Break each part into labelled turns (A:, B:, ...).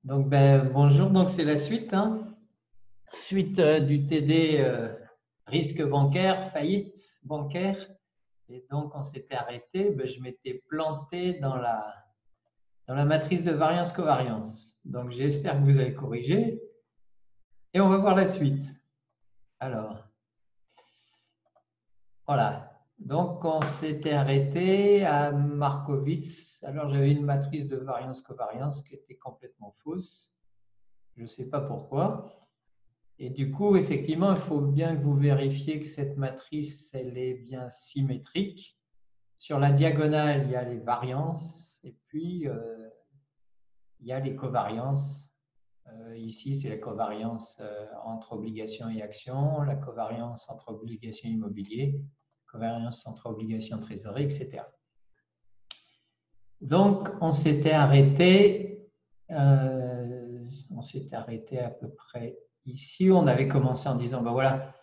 A: Donc, bonjour, donc c'est la suite, hein. Suite du TD risque bancaire, faillite bancaire. Et donc, on s'était arrêté, je m'étais planté dans la matrice de variance-covariance. Donc, j'espère que vous avez corrigé. Et on va voir la suite. Alors, voilà. Donc, on s'était arrêté à Markowitz. Alors, j'avais une matrice de variance-covariance qui était complètement fausse. Je ne sais pas pourquoi. Et du coup, effectivement, il faut bien que vous vérifiez que cette matrice, elle est bien symétrique. Sur la diagonale, il y a les variances et puis il y a les covariances. Ici, c'est la covariance entre obligations et actions, la covariance entre obligations immobilières, covariance entre obligations trésorerie, etc. Donc, on s'était arrêté à peu près ici. On avait commencé en disant, ben voilà,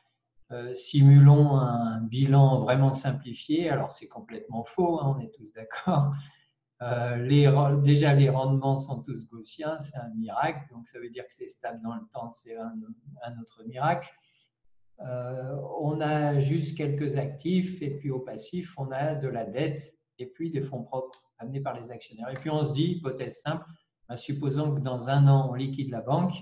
A: simulons un bilan vraiment simplifié. Alors, c'est complètement faux, hein, on est tous d'accord. Déjà, les rendements sont tous gaussiens, c'est un miracle. Donc, ça veut dire que c'est stable dans le temps, c'est un autre miracle. On a juste quelques actifs et puis au passif, on a de la dette et puis des fonds propres amenés par les actionnaires. Et puis, on se dit, hypothèse simple, supposons que dans un an, on liquide la banque.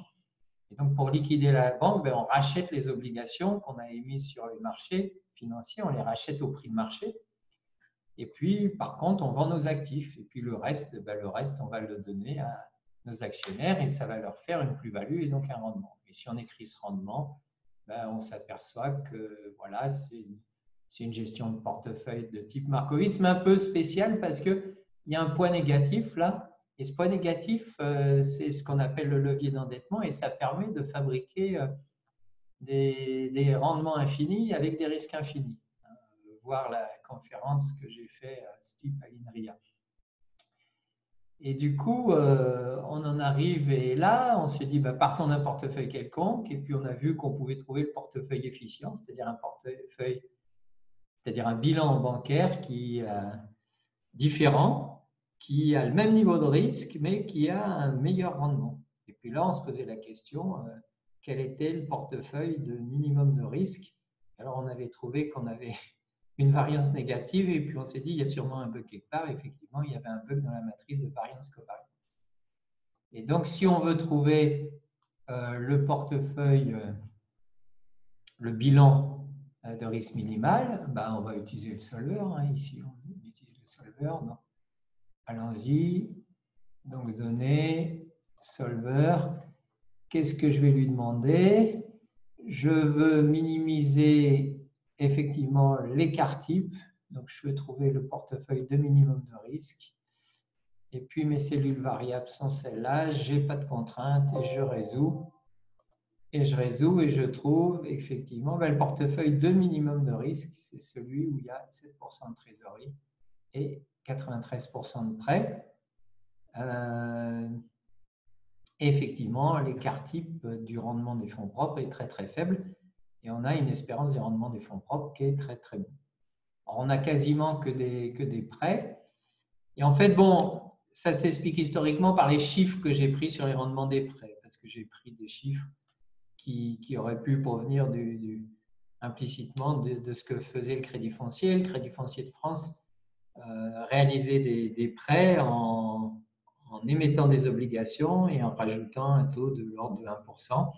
A: Et donc, pour liquider la banque, on rachète les obligations qu'on a émises sur les marchés financiers, on les rachète au prix de marché. Et puis, par contre, on vend nos actifs. Et puis, le reste, on va le donner à nos actionnaires et ça va leur faire une plus-value et donc un rendement. Et si on écrit ce rendement, on s'aperçoit que voilà, c'est une gestion de portefeuille de type Markowitz, mais un peu spéciale parce qu'il y a un point négatif là. Et ce point négatif, c'est ce qu'on appelle le levier d'endettement et ça permet de fabriquer des rendements infinis avec des risques infinis. Voir la conférence que j'ai faite à Steve Alinria. Et du coup, on en arrive et là, on se dit, partons d'un portefeuille quelconque et puis on a vu qu'on pouvait trouver le portefeuille efficient, c'est-à-dire un portefeuille, c'est-à-dire un bilan bancaire qui est différent, qui a le même niveau de risque, mais qui a un meilleur rendement. Et puis là, on se posait la question, quel était le portefeuille de minimum de risque? Alors, on avait trouvé qu'on avait une variance négative et puis on s'est dit, il y a sûrement un bug quelque part. Effectivement, il y avait un bug dans la matrice de variance-covariance. Et donc, si on veut trouver le portefeuille, le bilan de risque minimal, on va utiliser le solver. Ici, on utilise le solver. Allons-y. Donc, données, solver. Qu'est-ce que je vais lui demander? Je veux minimiser effectivement l'écart type. Donc, je veux trouver le portefeuille de minimum de risque. Et puis, mes cellules variables sont celles-là. Je n'ai pas de contraintes et je résous. Et je résous et je trouve effectivement le portefeuille de minimum de risque. C'est celui où il y a 7% de trésorerie et 93% de prêts. Effectivement, l'écart type du rendement des fonds propres est très très faible et on a une espérance du rendement des fonds propres qui est très très bon. Alors, on n'a quasiment que des prêts. Et en fait, ça s'explique historiquement par les chiffres que j'ai pris sur les rendements des prêts, parce que j'ai pris des chiffres qui auraient pu provenir implicitement de ce que faisait le Crédit Foncier. Le Crédit Foncier de France réalisait des prêts en émettant des obligations et en rajoutant un taux de l'ordre de 1%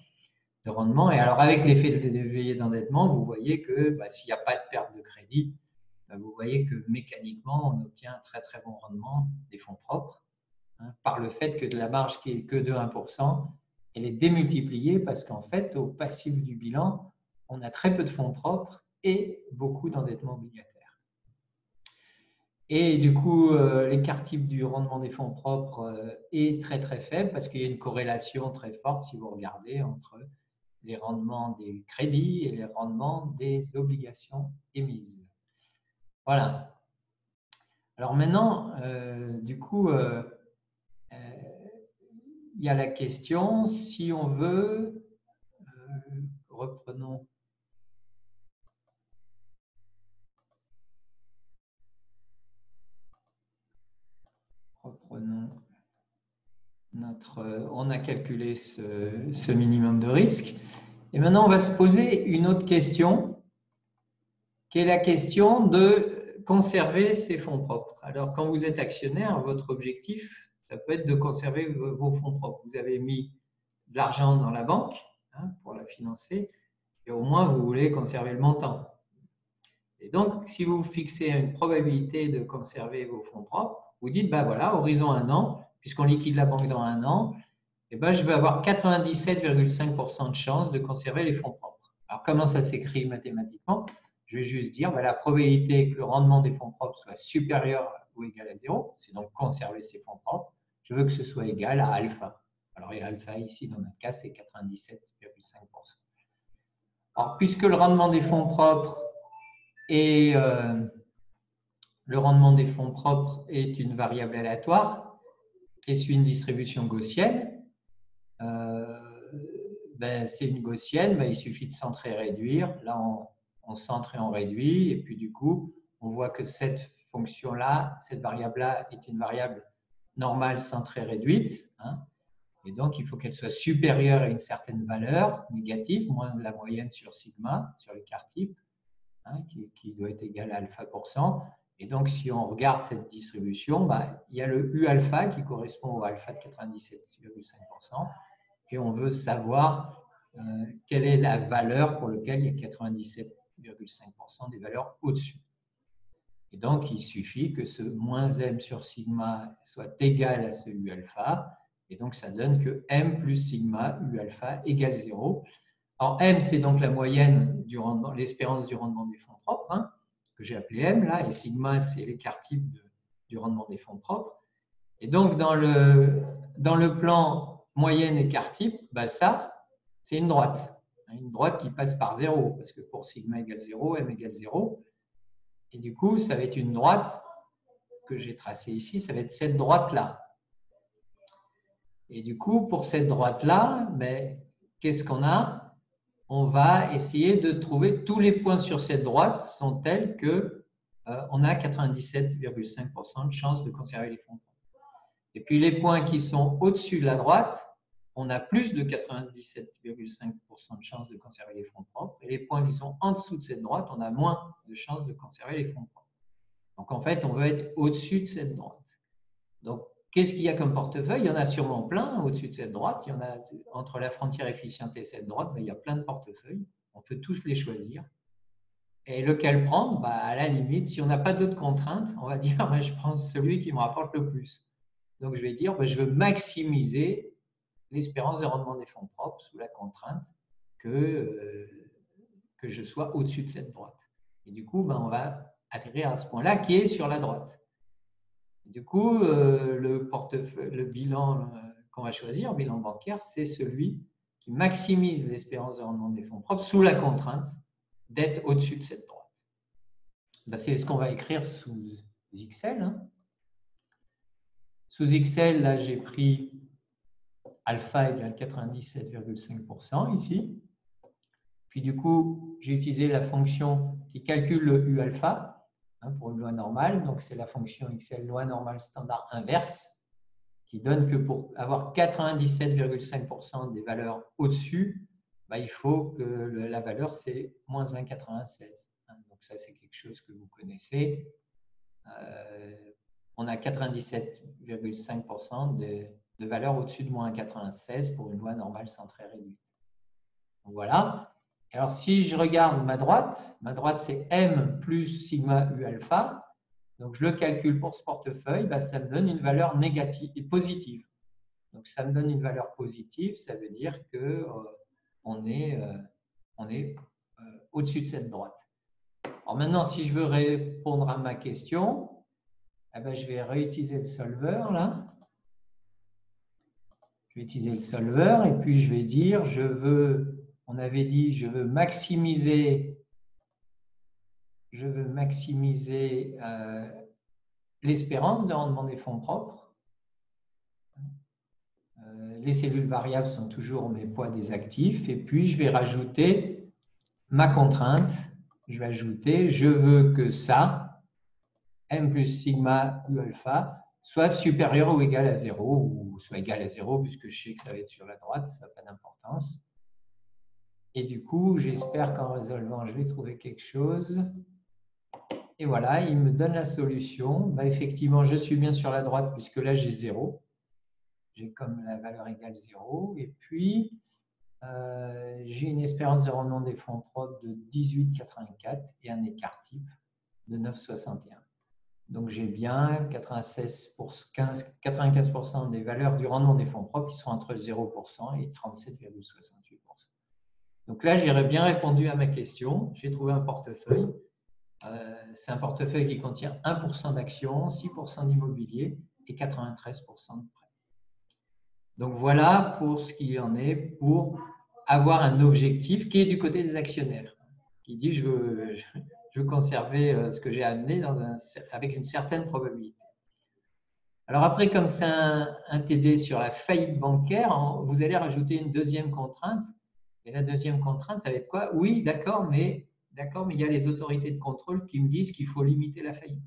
A: de rendement. Et alors, avec l'effet de levier d'endettement, vous voyez que s'il n'y a pas de perte de crédit, vous voyez que mécaniquement, on obtient un très très bon rendement des fonds propres par le fait que de la marge qui est que de 1%, elle est démultipliée parce qu'en fait, au passif du bilan, on a très peu de fonds propres et beaucoup d'endettement obligataire. Et du coup, l'écart type du rendement des fonds propres est très très faible parce qu'il y a une corrélation très forte, si vous regardez, entre les rendements des crédits et les rendements des obligations émises. Voilà. Alors maintenant, du coup, il y a la question, si on veut, reprenons notre on a calculé ce minimum de risque. Et maintenant, on va se poser une autre question, qui est la question de conserver ses fonds propres. Alors, quand vous êtes actionnaire, votre objectif, ça peut être de conserver vos fonds propres. Vous avez mis de l'argent dans la banque pour la financer, et au moins, vous voulez conserver le montant. Et donc, si vous fixez une probabilité de conserver vos fonds propres, vous dites, ben voilà, horizon 1 an, puisqu'on liquide la banque dans 1 an, eh ben, je vais avoir 97,5% de chance de conserver les fonds propres. Alors, comment ça s'écrit mathématiquement? Je vais juste dire la probabilité que le rendement des fonds propres soit supérieur ou égal à 0, c'est donc conserver ses fonds propres. Je veux que ce soit égal à alpha. Alors, et alpha ici, dans notre cas, c'est 97,5%. Alors, puisque le rendement des fonds propres est une variable aléatoire et suit une distribution gaussienne, c'est une gaussienne, il suffit de centrer et réduire. Là, on centre et on réduit, et puis du coup, on voit que cette fonction-là, cette variable-là est une variable normale centrée réduite, et donc il faut qu'elle soit supérieure à une certaine valeur négative, moins de la moyenne sur sigma, sur l'écart type, qui doit être égal à alpha %. Et donc, si on regarde cette distribution, il y a le U alpha qui correspond au alpha de 97,5%, et on veut savoir quelle est la valeur pour laquelle il y a 97,5% des valeurs au-dessus. Et donc, il suffit que ce moins m sur sigma soit égal à ce U alpha, et donc ça donne que m plus sigma U alpha égale 0. Alors, m, c'est donc la moyenne du rendement, l'espérance du rendement des fonds propres, que j'ai appelé m là, et sigma, c'est l'écart type du rendement des fonds propres. Et donc, dans le plan moyenne écart type, ça, c'est une droite qui passe par 0, parce que pour sigma égale 0, m égale 0. Et du coup, ça va être une droite que j'ai tracée ici, ça va être cette droite-là. Et du coup, pour cette droite-là, qu'est-ce qu'on a? On va essayer de trouver tous les points sur cette droite sont tels que on a 97,5% de chance de conserver les fonds propres. Et puis les points qui sont au-dessus de la droite, on a plus de 97,5% de chance de conserver les fonds propres. Et les points qui sont en dessous de cette droite, on a moins de chances de conserver les fonds propres. Donc en fait, on veut être au-dessus de cette droite. Donc, qu'est-ce qu'il y a comme portefeuille? Il y en a sûrement plein au-dessus de cette droite. Il y en a entre la frontière efficiente et cette droite, il y a plein de portefeuilles. On peut tous les choisir. Et lequel prendre? À la limite, si on n'a pas d'autres contraintes, on va dire je prends celui qui me rapporte le plus. Donc, je vais dire je veux maximiser l'espérance de rendement des fonds propres sous la contrainte que je sois au-dessus de cette droite. Et du coup, on va atterrir à ce point-là qui est sur la droite. Du coup, le bilan qu'on va choisir, le bilan bancaire, c'est celui qui maximise l'espérance de rendement des fonds propres sous la contrainte d'être au-dessus de cette droite. C'est ce qu'on va écrire sous XL. Sous XL, là, j'ai pris alpha égale 97,5% ici. Puis du coup, j'ai utilisé la fonction qui calcule le U alpha pour une loi normale. Donc, c'est la fonction XL loi normale standard inverse qui donne que pour avoir 97,5% des valeurs au-dessus, il faut que la valeur, c'est moins 1,96. Donc, ça, c'est quelque chose que vous connaissez. On a 97,5% de valeurs au-dessus de moins 1,96 pour une loi normale centrée réduite. Donc, voilà. Alors, si je regarde ma droite c'est M plus sigma U alpha. Donc, je le calcule pour ce portefeuille, ça me donne une valeur négative et positive. Donc, ça me donne une valeur positive, ça veut dire qu'on est au-dessus de cette droite. Alors maintenant, si je veux répondre à ma question, je vais réutiliser le solver là. Je vais utiliser le solver et puis je vais dire, on avait dit, je veux maximiser l'espérance de rendement des fonds propres. Les cellules variables sont toujours mes poids des actifs. Et puis, je vais rajouter ma contrainte. Je vais ajouter, je veux que ça, M plus sigma U alpha, soit supérieur ou égal à 0, ou soit égal à 0, puisque je sais que ça va être sur la droite, ça n'a pas d'importance. Et du coup, j'espère qu'en résolvant, je vais trouver quelque chose. Et voilà, il me donne la solution. Bah, effectivement, je suis bien sur la droite, puisque là, j'ai 0. J'ai comme la valeur égale 0. Et puis, j'ai une espérance de rendement des fonds propres de 18,84 et un écart type de 9,61. Donc, j'ai bien 95% des valeurs du rendement des fonds propres qui sont entre 0% et 37,68%. Donc là, j'aurais bien répondu à ma question. J'ai trouvé un portefeuille. C'est un portefeuille qui contient 1% d'actions, 6% d'immobilier et 93% de prêts. Donc voilà pour ce qu'il en est pour avoir un objectif qui est du côté des actionnaires, qui dit je veux conserver ce que j'ai amené avec une certaine probabilité. Alors après, comme c'est un TD sur la faillite bancaire, vous allez rajouter une deuxième contrainte. Et la deuxième contrainte, ça va être quoi? Oui, d'accord, mais il y a les autorités de contrôle qui me disent qu'il faut limiter la faillite.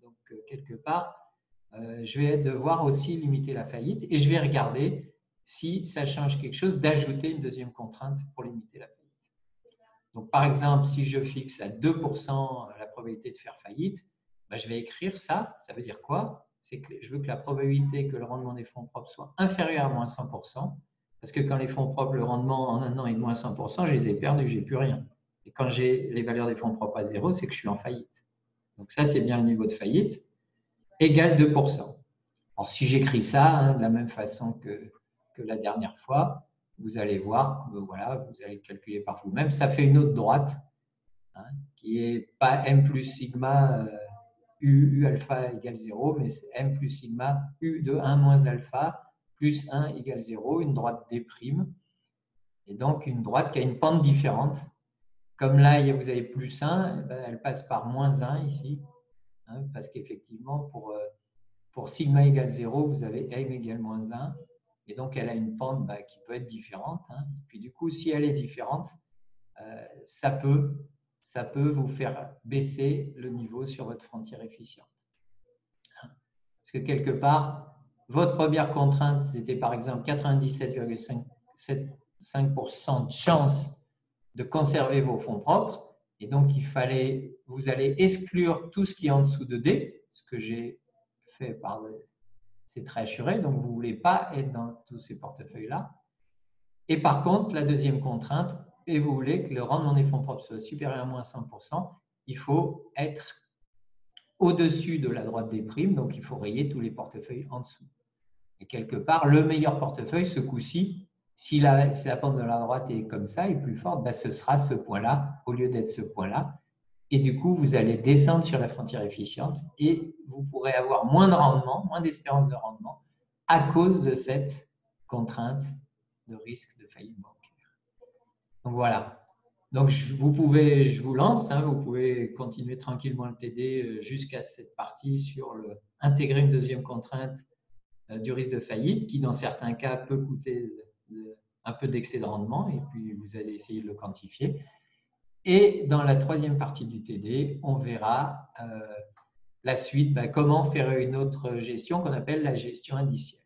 A: Donc, quelque part, je vais devoir aussi limiter la faillite et je vais regarder si ça change quelque chose d'ajouter une deuxième contrainte pour limiter la faillite. Donc, par exemple, si je fixe à 2% la probabilité de faire faillite, ben, je vais écrire ça. Ça veut dire quoi? C'est que je veux que la probabilité que le rendement des fonds propres soit inférieur à moins 100%, parce que quand les fonds propres, le rendement en un an est de moins 100%, je les ai perdus, je n'ai plus rien. Et quand j'ai les valeurs des fonds propres à 0, c'est que je suis en faillite. Donc ça, c'est bien le niveau de faillite, égal 2%. Alors, si j'écris ça de la même façon que la dernière fois, vous allez voir que voilà, vous allez calculer par vous-même. Ça fait une autre droite qui n'est pas m plus sigma u alpha égale 0, mais c'est m plus sigma u de 1 moins alpha plus 1 égale 0, une droite D'. Et donc, une droite qui a une pente différente. Comme là, vous avez plus 1, ben, elle passe par moins 1 ici, parce qu'effectivement, pour sigma égale 0, vous avez m égale moins 1. Et donc, elle a une pente qui peut être différente. Puis du coup, si elle est différente, ça peut vous faire baisser le niveau sur votre frontière efficiente. Parce que quelque part, votre première contrainte, c'était par exemple 97,5% de chance de conserver vos fonds propres. Et donc, vous allez exclure tout ce qui est en dessous de D, ce que j'ai fait par c'est très assuré, donc vous ne voulez pas être dans tous ces portefeuilles-là. Et par contre, la deuxième contrainte, et vous voulez que le rendement des fonds propres soit supérieur à moins 100%, il faut être au-dessus de la droite des primes, donc il faut rayer tous les portefeuilles en dessous. Et quelque part, le meilleur portefeuille, ce coup-ci, si la pente de la droite est comme ça, et plus forte, ce sera ce point-là, au lieu d'être ce point-là. Et du coup, vous allez descendre sur la frontière efficiente et vous pourrez avoir moins de rendement, moins d'espérance de rendement à cause de cette contrainte de risque de faillite bancaire. Donc voilà. Donc je vous lance, vous pouvez continuer tranquillement le TD jusqu'à cette partie sur intégrer une deuxième contrainte du risque de faillite qui, dans certains cas, peut coûter un peu d'excès de rendement et puis vous allez essayer de le quantifier. Et dans la troisième partie du TD, on verra la suite, comment faire une autre gestion qu'on appelle la gestion indicielle.